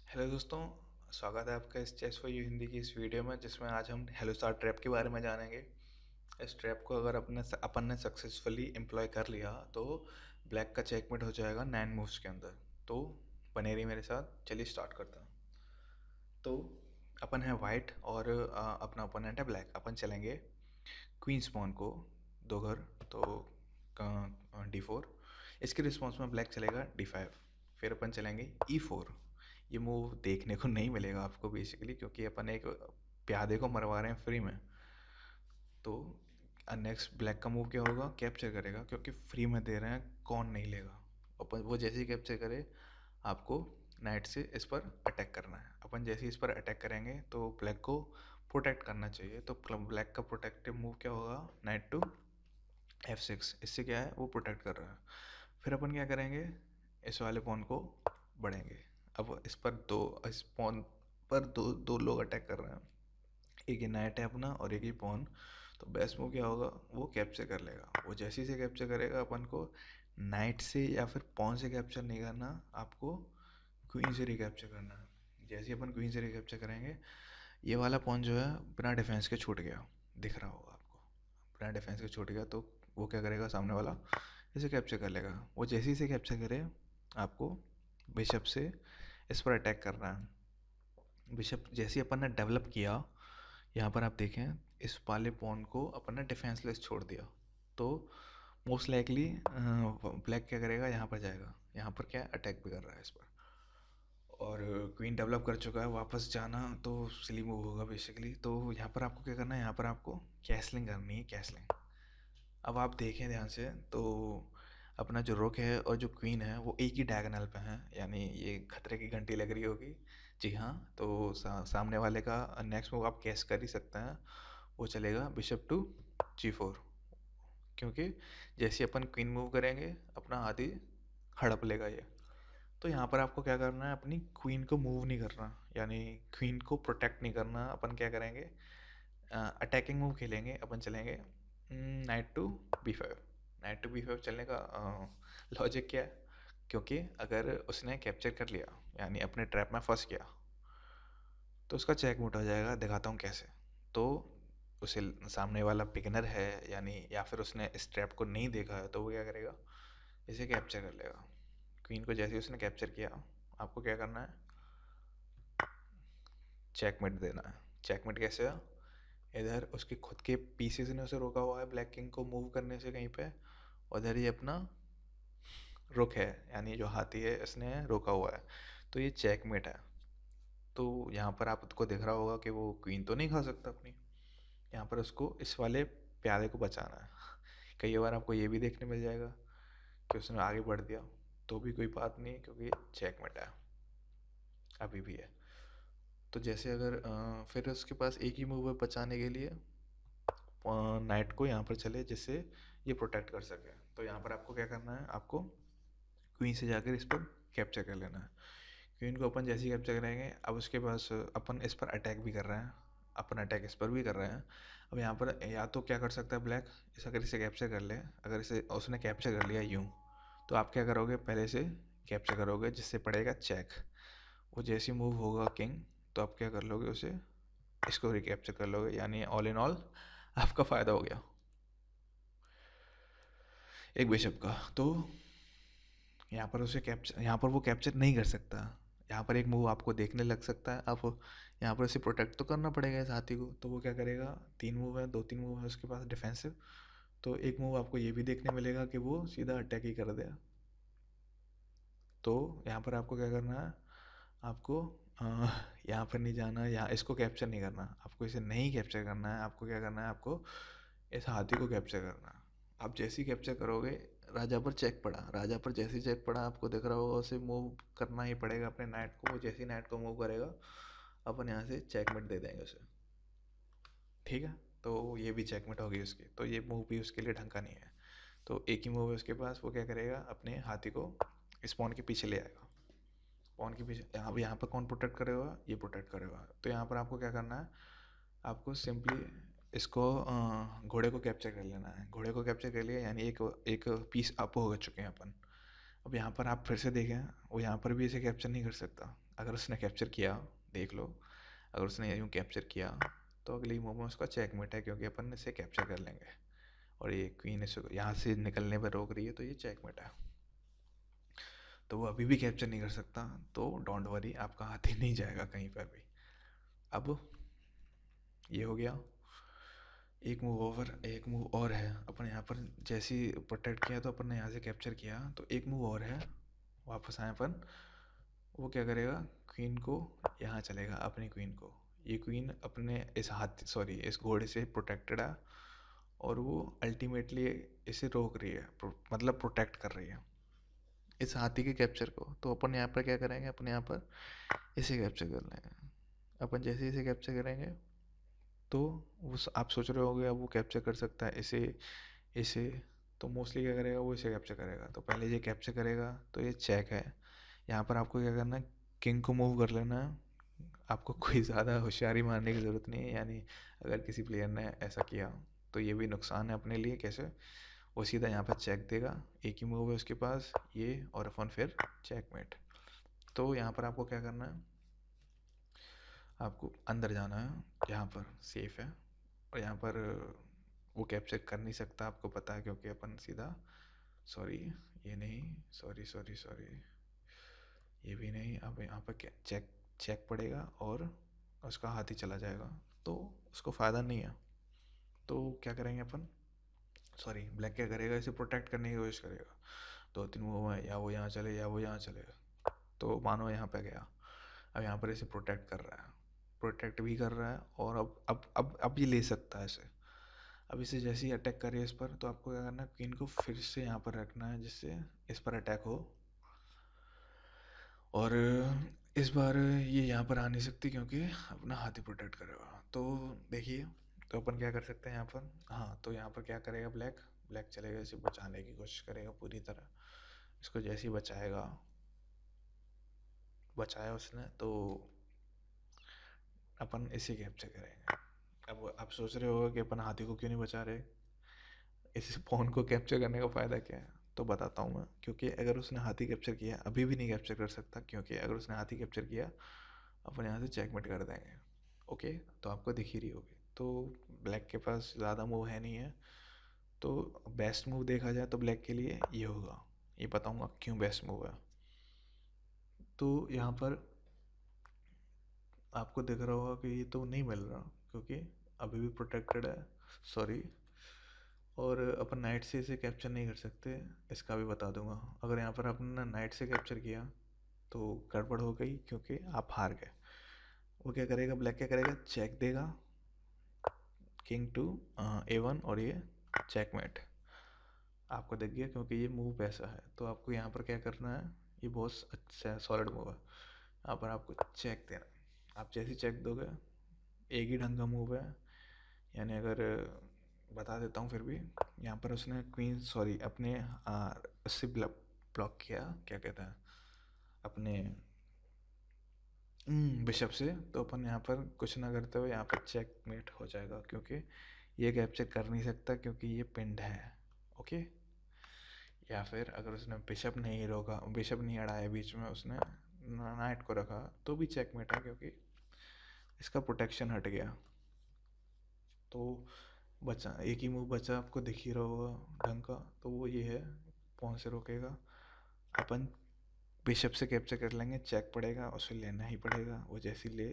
Hello दोस्तों, स्वागत है आपका इस चेस फॉर यू हिंदी की इस वीडियो में जिसमें आज हम हेलो स्टार ट्रैप के बारे में जानेंगे। इस ट्रैप को अगर अपन ने सक्सेसफुली एम्प्लॉय कर लिया तो ब्लैक का चेकमेट हो जाएगा 9 मूव्स के अंदर। तो बने रही मेरे साथ, चलिए स्टार्ट करते हैं। तो अपन है वाइट और अपना ओपोनेंट है ब्लैक। अपन चलेंगे क्वीन स्पॉन को 2 घर, तो D4। इसके रिस्पॉन्स में ब्लैक चलेगा D5। फिर अपन चलेंगे E4। ये मूव देखने को नहीं मिलेगा आपको बेसिकली, क्योंकि अपन एक प्यादे को मरवा रहे हैं फ्री में। तो नेक्स्ट ब्लैक का मूव क्या होगा, कैप्चर करेगा, क्योंकि फ्री में दे रहे हैं, कौन नहीं लेगा। अपन वो जैसे ही कैप्चर करे आपको नाइट से इस पर अटैक करना है। अपन जैसे ही इस पर अटैक करेंगे तो ब्लैक को प्रोटेक्ट करना चाहिए। तो ब्लैक का प्रोटेक्टिव मूव क्या होगा, नाइट टू F6। इससे क्या है, वो प्रोटेक्ट कर रहा है। फिर अपन क्या करेंगे, इस वाले पॉन को बढ़ेंगे। अब इस पॉन पर दो दो लोग अटैक कर रहे हैं। एक ही नाइट है अपना और एक ही पॉन। तो बेस्ट मूव क्या होगा, वो कैप्चर कर लेगा। वो जैसे ही से कैप्चर करेगा, अपन को नाइट से या फिर पॉन से कैप्चर नहीं करना, आपको क्वीन से रिकैप्चर करना है। जैसे ही अपन क्वीन से रिकैप्चर करेंगे, ये वाला पॉन जो है बिना डिफेंस के छूट गया, दिख रहा होगा आपको। बिना डिफेंस के छूट गया तो वो क्या करेगा, सामने वाला इसे कैप्चर कर लेगा। वो जैसे ही से कैप्चर करे, आपको बिशप से इस पर अटैक करना है। बिशप जैसे ही अपन ने डेवलप किया, यहाँ पर आप देखें, इस वाले पॉन को अपन ने डिफेंसलेस छोड़ दिया। तो मोस्ट लाइकली ब्लैक क्या करेगा, यहाँ पर जाएगा। यहाँ पर क्या अटैक भी कर रहा है इस पर। और क्वीन डेवलप कर चुका है, वापस जाना तो सिली मूव होगा बेसिकली। तो यहाँ पर आपको क्या करना है, यहाँ पर आपको कैसलिंग करनी है, कैसलिंग। अब आप देखें ध्यान से, तो अपना जो रुक है और जो क्वीन है वो एक ही डायगोनल पे हैं, यानी ये खतरे की घंटी लग रही होगी। जी हाँ। तो सामने वाले का नेक्स्ट मूव आप कैस कर ही सकते हैं। वो चलेगा बिशप टू G4, क्योंकि जैसे अपन क्वीन मूव करेंगे, अपना हाथी हड़प लेगा ये। तो यहाँ पर आपको क्या करना है, अपनी क्वीन को मूव नहीं करना, यानी क्वीन को प्रोटेक्ट नहीं करना। अपन क्या करेंगे, अटैकिंग मूव खेलेंगे। अपन चलेंगे night to B5। Night to B5 चलने का लॉजिक क्या है, क्योंकि अगर उसने कैप्चर कर लिया, यानी अपने ट्रैप में फंस गया, तो उसका चेक मुट हो जाएगा। दिखाता हूँ कैसे। तो उसे सामने वाला बिगिनर है, यानी या फिर उसने इस ट्रैप को नहीं देखा है, तो वो क्या करेगा, इसे कैप्चर कर लेगा। क्वीन को जैसे ही उसने कैप्चर किया, आपको क्या करना है, चेकमेट देना है। चेकमेट कैसे है, इधर उसके खुद के पीसेस ने उसे रोका हुआ है ब्लैक किंग को मूव करने से कहीं पे। उधर ही अपना रुक है, यानी जो हाथी है इसने रोका हुआ है। तो ये चेकमेट है। तो यहाँ पर आपको दिख रहा होगा कि वो क्वीन तो नहीं खा सकता अपनी। यहाँ पर उसको इस वाले प्यादे को बचाना है। कई बार आपको ये भी देखने मिल जाएगा कि उसने आगे बढ़ दिया, तो भी कोई बात नहीं, क्योंकि चेकमेट है, अभी भी है। तो जैसे अगर फिर उसके पास एक ही मूव है बचाने के लिए, नाइट को यहाँ पर चले जिससे ये प्रोटेक्ट कर सके। तो यहाँ पर आपको क्या करना है, आपको क्वीन से जाकर इस पर कैप्चर कर लेना है। क्वीन को अपन जैसे ही कैप्चर करेंगे, अब उसके पास अपन इस पर अटैक भी कर रहे हैं, अपन अटैक इस पर भी कर रहे हैं। अब यहाँ पर या तो क्या कर सकता है ब्लैक, अगर इसे कैप्चर कर ले, अगर इसे उसने कैप्चर कर लिया यूँ, तो आप क्या करोगे, पहले से कैप्चर करोगे जिससे पड़ेगा चेक। वो जैसे मूव होगा किंग, तो आप क्या कर लोगे, उसे इसको रिकैप्चर कर लोगे, यानी ऑल इन ऑल आपका फ़ायदा हो गया एक बिशप का। तो यहाँ पर उसे कैप्चर, यहाँ पर वो कैप्चर नहीं कर सकता। यहाँ पर एक मूव आपको देखने लग सकता है। अब यहाँ पर उसे प्रोटेक्ट तो करना पड़ेगा इस हाथी को। तो वो क्या करेगा, 3 मूव है, 2-3 मूव है उसके पास डिफेंसिव। तो एक मूव आपको ये भी देखने मिलेगा कि वो सीधा अटैक ही कर दे। तो यहाँ पर आपको क्या करना है, आपको यहाँ पर नहीं जाना, यहाँ इसको कैप्चर नहीं करना, आपको इसे नहीं कैप्चर करना है। आपको क्या करना है, आपको इस हाथी को कैप्चर करना है। आप जैसे ही कैप्चर करोगे, राजा पर चेक पड़ा, राजा पर जैसे ही चेक पड़ा, आपको दिख रहा होगा उसे मूव करना ही पड़ेगा अपने नाइट को। वो जैसे ही नाइट को मूव करेगा, अपन यहाँ से चेकमेट दे देंगे उसे। ठीक है। तो ये भी चेकमेट होगी उसकी। तो ये मूव भी उसके लिए ढंग का नहीं है। तो एक ही मूव है उसके पास, वो क्या करेगा, अपने हाथी को इस पॉन के पीछे ले आएगा। पॉन के पीछे यहाँ पर कौन प्रोटेक्ट करेगा, ये प्रोटेक्ट करेगा। तो यहाँ पर आपको क्या करना है, आपको सिंपली इसको घोड़े को कैप्चर कर लेना है। घोड़े को कैप्चर कर लिया, यानी एक एक पीस अप हो चुके हैं अपन। अब यहाँ पर आप फिर से देखें, वो यहाँ पर भी इसे कैप्चर नहीं कर सकता। अगर उसने कैप्चर किया, देख लो, अगर उसने यूँ कैप्चर किया तो अगली मूव में उसका चेकमेट है, क्योंकि अपन इसे कैप्चर कर लेंगे। और ये क्वीन इसे यहाँ से निकलने पर रोक रही है, तो ये चेकमेट है। तो वो अभी भी कैप्चर नहीं कर सकता, तो डोंट वरी, आपका हाथी नहीं जाएगा कहीं पर भी। अब ये हो गया एक मूव ओवर। एक मूव और है अपन यहाँ पर, जैसे ही प्रोटेक्ट किया तो अपन ने यहाँ से कैप्चर किया, तो एक मूव और है। वापस आए अपन, वो क्या करेगा, क्वीन को यहाँ चलेगा, अपनी क्वीन को। ये क्वीन अपने इस हाथ सॉरी इस घोड़े से प्रोटेक्टेड है, और वो अल्टीमेटली इसे रोक रही है, मतलब प्रोटेक्ट कर रही है इस हाथी के कैप्चर को। तो अपन यहाँ पर क्या करेंगे, अपन यहाँ पर इसे कैप्चर कर लेंगे। अपन जैसे ही इसे कैप्चर करेंगे, तो वो आप सोच रहे होगे अब वो कैप्चर कर सकता है इसे इसे, तो मोस्टली क्या करेगा, वो इसे कैप्चर करेगा। तो पहले ये कैप्चर करेगा, तो ये चेक है। यहाँ पर आपको क्या करना है, किंग को मूव कर लेना है। आपको कोई ज़्यादा होशियारी मारने की ज़रूरत नहीं है, यानी अगर किसी प्लेयर ने ऐसा किया तो ये भी नुकसान है अपने लिए। कैसे, वो सीधा यहाँ पर चेक देगा, एक ही मूव है उसके पास ये, और अपन फिर चेकमेट। तो यहाँ पर आपको क्या करना है, आपको अंदर जाना है, यहाँ पर सेफ है। और यहाँ पर वो कैप्चर कर नहीं सकता, आपको पता है, क्योंकि अपन सीधा सॉरी ये नहीं, सॉरी सॉरी सॉरी ये भी नहीं। अब यहाँ पर चेक चेक पड़ेगा और उसका हाथ ही चला जाएगा, तो उसको फ़ायदा नहीं है। तो क्या करेंगे अपन, सॉरी ब्लैक क्या करेगा, इसे प्रोटेक्ट करने की कोशिश करेगा। दो तीन मूव है, या वो यहाँ चले या वो यहाँ चलेगा। तो मानो यहाँ पे गया, अब यहाँ पर इसे प्रोटेक्ट कर रहा है, प्रोटेक्ट भी कर रहा है, और अब ये ले सकता है इसे। अब इसे जैसे ही अटैक करे इस पर, तो आपको क्या करना है, क्वीन को फिर से यहाँ पर रखना है, जिससे इस पर अटैक हो। और इस बार ये यहाँ पर आ नहीं सकती, क्योंकि अपना हाथी प्रोटेक्ट करेगा। तो देखिए, तो अपन क्या कर सकते हैं यहाँ पर, हाँ, तो यहाँ पर क्या करेगा ब्लैक, ब्लैक चलेगा, इसे बचाने की कोशिश करेगा पूरी तरह। इसको जैसे ही बचाएगा, बचाया उसने, तो अपन इसे कैप्चर करेंगे। अब आप सोच रहे होगा कि अपन हाथी को क्यों नहीं बचा रहे, इस पॉन को कैप्चर करने का फ़ायदा क्या है, तो बताता हूँ मैं। क्योंकि अगर उसने हाथी कैप्चर किया, अभी भी नहीं कैप्चर कर सकता, क्योंकि अगर उसने हाथी कैप्चर किया, अपन यहाँ से चेकमेट कर देंगे। ओके, तो आपको दिख ही रही होगी। तो ब्लैक के पास ज़्यादा मूव है नहीं है, तो बेस्ट मूव देखा जाए तो ब्लैक के लिए ये होगा। ये बताऊँगा क्यों बेस्ट मूव है। तो यहाँ पर आपको दिख रहा होगा कि ये तो नहीं मिल रहा, क्योंकि अभी भी प्रोटेक्टेड है, सॉरी। और अपन नाइट से इसे कैप्चर नहीं कर सकते, इसका भी बता दूंगा। अगर यहाँ पर आपने नाइट से कैप्चर किया, तो गड़बड़ हो गई, क्योंकि आप हार गए। वो क्या करेगा, ब्लैक क्या करेगा, चेक देगा, किंग टू A1, और ये चेकमेट आपको दिख गया, क्योंकि ये मूव ऐसा है। तो आपको यहाँ पर क्या करना है, ये बहुत अच्छा सॉलिड मूव है। यहाँ पर आपको चेक देना है। आप जैसे चेक दोगे, एक ही ढंग का मूव है, यानी अगर बता देता हूँ फिर भी। यहाँ पर उसने क्वीन सॉरी अपने उससे ब्लॉक किया, क्या कहते हैं, अपने बिशप से। तो अपन यहाँ पर कुछ ना करते हुए यहाँ पर चेकमेट हो जाएगा, क्योंकि ये कैप्चर कर नहीं सकता, क्योंकि ये पिंड है। ओके, या फिर अगर उसने बिशप नहीं रोका, बिशप नहीं अड़ाया बीच में, उसने नाइट को रखा, तो भी चेकमेट है, क्योंकि इसका प्रोटेक्शन हट गया। तो बचा एक ही मूव बचा, आपको दिख ही रहा होगा ढंग का, तो वो ये है, पॉन से रोकेगा। अपन बिशप से कैप्चर कर लेंगे, चेक पड़ेगा, उसे लेना ही पड़ेगा। वो जैसी ले,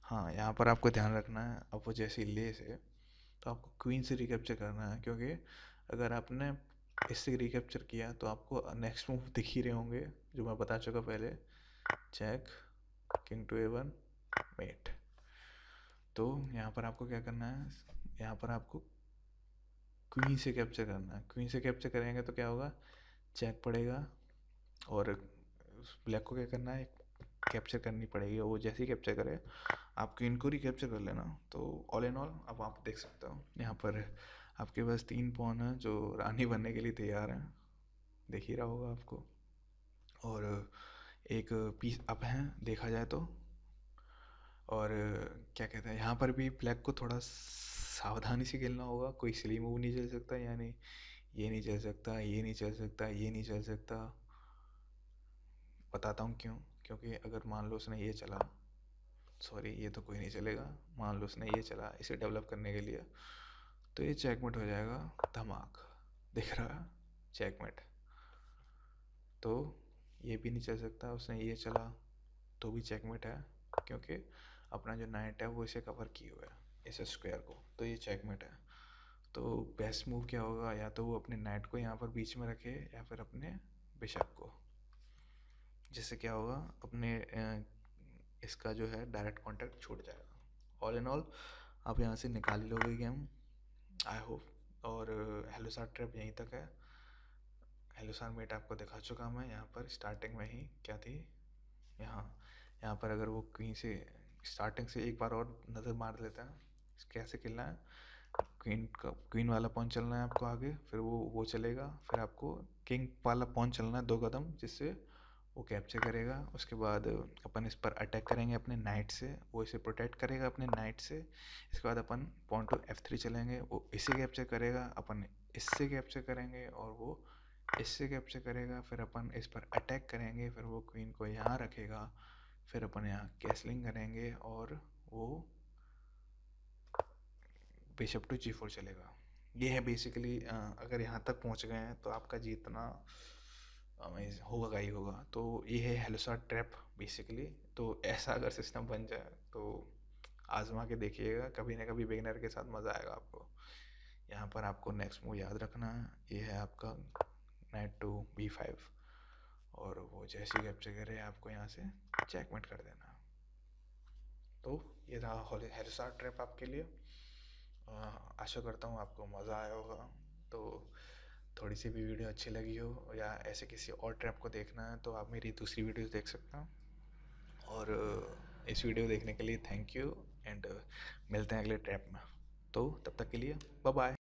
हाँ यहाँ पर आपको ध्यान रखना है, अब वो जैसी ले से, तो आपको क्वीन से रिकैप्चर करना है, क्योंकि अगर आपने इससे रिकैप्चर किया, तो आपको नेक्स्ट मूव दिख ही रहे होंगे, जो मैं बता चुका पहले, check, king to A1, met. तो यहाँ पर आपको क्या करना है, यहाँ पर आपको क्वीन से कैप्चर करना है। क्वीन से कैप्चर करेंगे तो क्या होगा, चेक पड़ेगा, और ब्लैक को क्या करना है, कैप्चर करनी पड़ेगी। वो जैसे ही कैप्चर करे, आप क्वीन को रिकैप्चर कर लेना। तो ऑल इन ऑल अब आप देख सकते हो, यहाँ पर आपके पास 3 पॉन हैं जो रानी बनने के लिए तैयार हैं, देख ही रहा होगा आपको। और एक पीस अप हैं देखा जाए तो। और क्या कहते हैं, यहाँ पर भी ब्लैक को थोड़ा सावधानी से खेलना होगा, कोई सिली मूव नहीं चल सकता, यानी ये नहीं चल सकता, ये नहीं चल सकता, ये नहीं चल सकता। बताता हूँ क्यों, क्योंकि अगर मान लो उसने ये चला, सॉरी ये तो कोई नहीं चलेगा, मान लो उसने ये चला इसे डेवलप करने के लिए, तो ये चेकमेट हो जाएगा। धमाक, दिख रहा है, चेकमेट। तो ये भी नहीं चल सकता, उसने ये चला तो भी चेकमेट है, क्योंकि अपना जो नाइट है वो इसे कवर किए हुआ है, इस स्क्वायर को, तो ये चेकमेट है। तो बेस्ट मूव क्या होगा, या तो वो अपने नाइट को यहाँ पर बीच में रखे या फिर अपने बिशप को, जिससे क्या होगा, अपने इसका जो है डायरेक्ट कांटेक्ट छूट जाएगा। ऑल इन ऑल आप यहाँ से निकाल ही लोगे गेम, आई होप। और हेलोसार ट्रैप यहीं तक है। हेलोसार मेट आपको दिखा चुका मैं यहाँ पर स्टार्टिंग में ही, क्या थी यहाँ, यहाँ पर अगर वो क्वीन से स्टार्टिंग से एक बार और नज़र मार लेता है, कैसे खेलना है, क्वीन वाला पॉइंट चलना है आपको आगे, फिर वो चलेगा, फिर आपको किंग वाला पॉइंट चलना है 2 कदम, जिससे वो कैप्चर करेगा। उसके बाद अपन इस पर अटैक करेंगे अपने नाइट से, वो इसे प्रोटेक्ट करेगा अपने नाइट से। इसके बाद अपन पॉइंट टू F3 चलेंगे, वो इसे कैप्चर करेगा, अपन इससे कैप्चर करेंगे, और वो इससे कैप्चर करेगा। फिर अपन इस पर अटैक करेंगे, फिर वो क्वीन को यहाँ रखेगा, फिर अपन यहाँ कैसलिंग करेंगे, और वो बिशप टू G4 चलेगा। ये है बेसिकली, अगर यहाँ तक पहुँच गए हैं तो आपका जीतना होगा ही होगा। तो ये है हेलोसार ट्रैप बेसिकली। तो ऐसा अगर सिस्टम बन जाए तो आजमा के देखिएगा, कभी ना कभी बिगिनर के साथ मज़ा आएगा आपको। यहाँ पर आपको नेक्स्ट मूव याद रखना है, ये है आपका नाइट टू B5, और वो जैसे कैप्चर करे आपको यहाँ से चेकमेट कर देना। तो ये रहा हेलोसार ट्रैप आपके लिए। आशा करता हूँ आपको मज़ा आया होगा। तो थोड़ी सी भी वीडियो अच्छी लगी हो, या ऐसे किसी और ट्रैप को देखना है, तो आप मेरी दूसरी वीडियोस देख सकते हो। और इस वीडियो देखने के लिए थैंक यू, एंड मिलते हैं अगले ट्रैप में। तो तब तक के लिए बाय बाय।